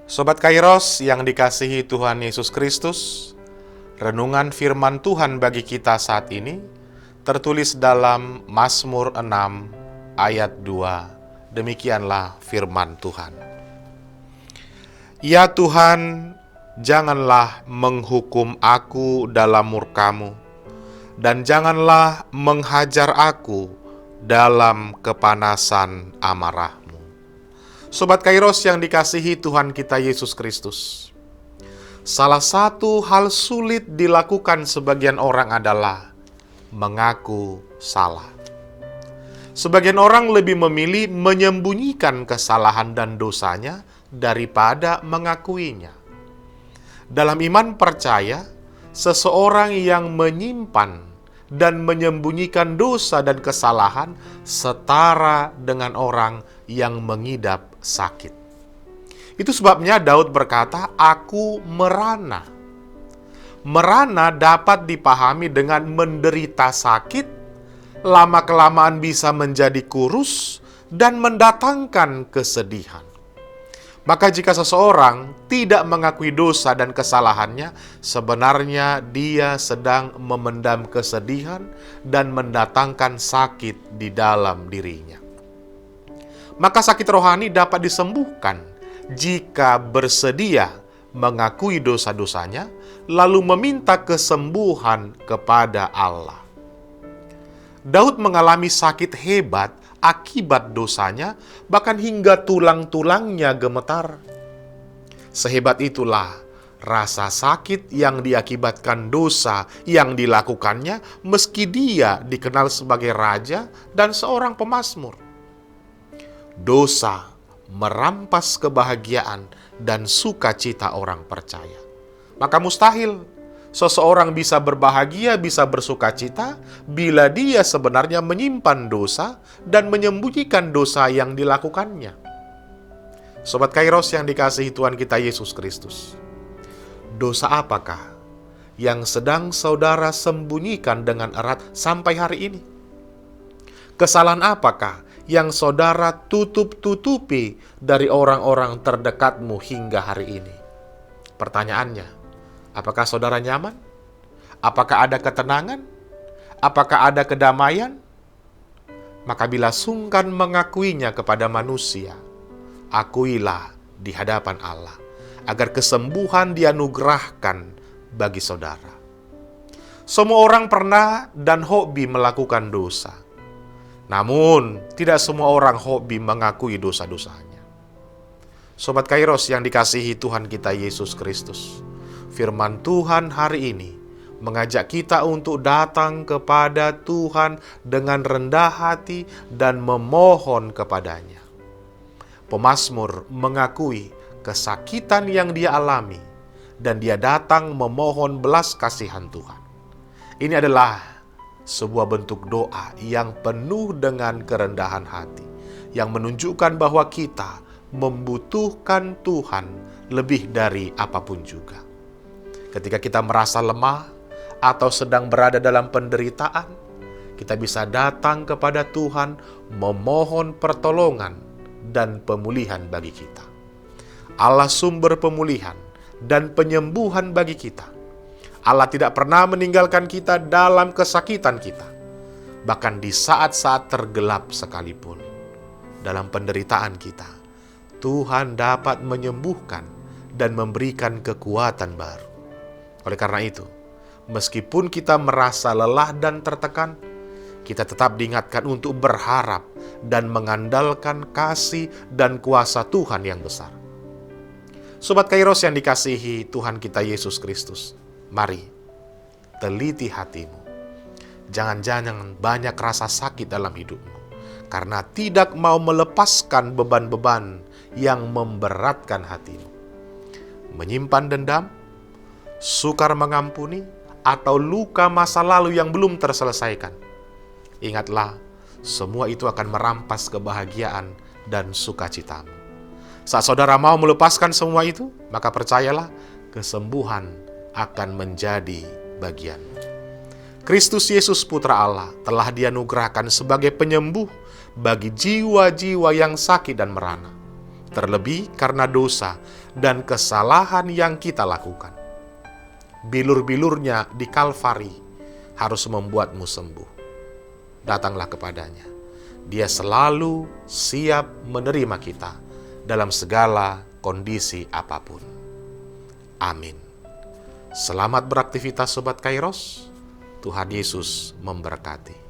Sobat Kairos yang dikasihi Tuhan Yesus Kristus, renungan firman Tuhan bagi kita saat ini tertulis dalam Mazmur 6 ayat 2. Demikianlah firman Tuhan. Ya Tuhan, janganlah menghukum aku dalam murka-Mu, dan janganlah menghajar aku dalam kepanasan amarah-Mu. Sobat Kairos yang dikasihi Tuhan kita Yesus Kristus, salah satu hal sulit dilakukan sebagian orang adalah mengaku salah. Sebagian orang lebih memilih menyembunyikan kesalahan dan dosanya daripada mengakuinya. Dalam iman percaya, seseorang yang menyimpan dan menyembunyikan dosa dan kesalahan setara dengan orang yang mengidap sakit. Itu sebabnya Daud berkata, "Aku merana." Merana dapat dipahami dengan menderita sakit, lama-kelamaan bisa menjadi kurus, dan mendatangkan kesedihan. Maka jika seseorang tidak mengakui dosa dan kesalahannya, sebenarnya dia sedang memendam kesedihan dan mendatangkan sakit di dalam dirinya. Maka sakit rohani dapat disembuhkan jika bersedia mengakui dosa-dosanya, lalu meminta kesembuhan kepada Allah. Daud mengalami sakit hebat akibat dosanya, bahkan hingga tulang-tulangnya gemetar. Sehebat itulah rasa sakit yang diakibatkan dosa yang dilakukannya, meski dia dikenal sebagai raja dan seorang pemazmur. Dosa merampas kebahagiaan dan sukacita orang percaya. Maka mustahil seseorang bisa berbahagia, bisa bersukacita bila dia sebenarnya menyimpan dosa dan menyembunyikan dosa yang dilakukannya. Sobat Kairos yang dikasihi Tuhan kita Yesus Kristus, dosa apakah yang sedang saudara sembunyikan dengan erat sampai hari ini? Kesalahan apakah yang saudara tutup-tutupi dari orang-orang terdekatmu hingga hari ini? Pertanyaannya, apakah saudara nyaman? Apakah ada ketenangan? Apakah ada kedamaian? Maka bila sungkan mengakuinya kepada manusia, akuilah di hadapan Allah, agar kesembuhan dianugerahkan bagi saudara. Semua orang pernah dan hobi melakukan dosa. Namun, tidak semua orang hobi mengakui dosa-dosanya. Sobat Kairos yang dikasihi Tuhan kita Yesus Kristus, firman Tuhan hari ini mengajak kita untuk datang kepada Tuhan dengan rendah hati dan memohon kepadanya. Pemazmur mengakui kesakitan yang dia alami dan dia datang memohon belas kasihan Tuhan. Ini adalah sebuah bentuk doa yang penuh dengan kerendahan hati, yang menunjukkan bahwa kita membutuhkan Tuhan lebih dari apapun juga. Ketika kita merasa lemah atau sedang berada dalam penderitaan, kita bisa datang kepada Tuhan memohon pertolongan dan pemulihan bagi kita. Allah sumber pemulihan dan penyembuhan bagi kita. Allah tidak pernah meninggalkan kita dalam kesakitan kita, bahkan di saat-saat tergelap sekalipun. Dalam penderitaan kita, Tuhan dapat menyembuhkan dan memberikan kekuatan baru. Oleh karena itu, meskipun kita merasa lelah dan tertekan, kita tetap diingatkan untuk berharap dan mengandalkan kasih dan kuasa Tuhan yang besar. Sobat Kairos yang dikasihi Tuhan kita Yesus Kristus, mari teliti hatimu. Jangan-jangan banyak rasa sakit dalam hidupmu karena tidak mau melepaskan beban-beban yang memberatkan hatimu. Menyimpan dendam, sukar mengampuni, atau luka masa lalu yang belum terselesaikan. Ingatlah, semua itu akan merampas kebahagiaan dan sukacitamu. Saat saudara mau melepaskan semua itu, maka percayalah, kesembuhan akan menjadi bagianmu. Kristus Yesus Putra Allah telah dianugerahkan sebagai penyembuh bagi jiwa-jiwa yang sakit dan merana. terlebih karena dosa dan kesalahan yang kita lakukan. Bilur-bilurnya di Kalvari harus membuatmu sembuh. Datanglah kepadanya. Dia selalu siap menerima kita dalam segala kondisi apapun. Amin. Selamat beraktivitas Sobat Kairos. Tuhan Yesus memberkati.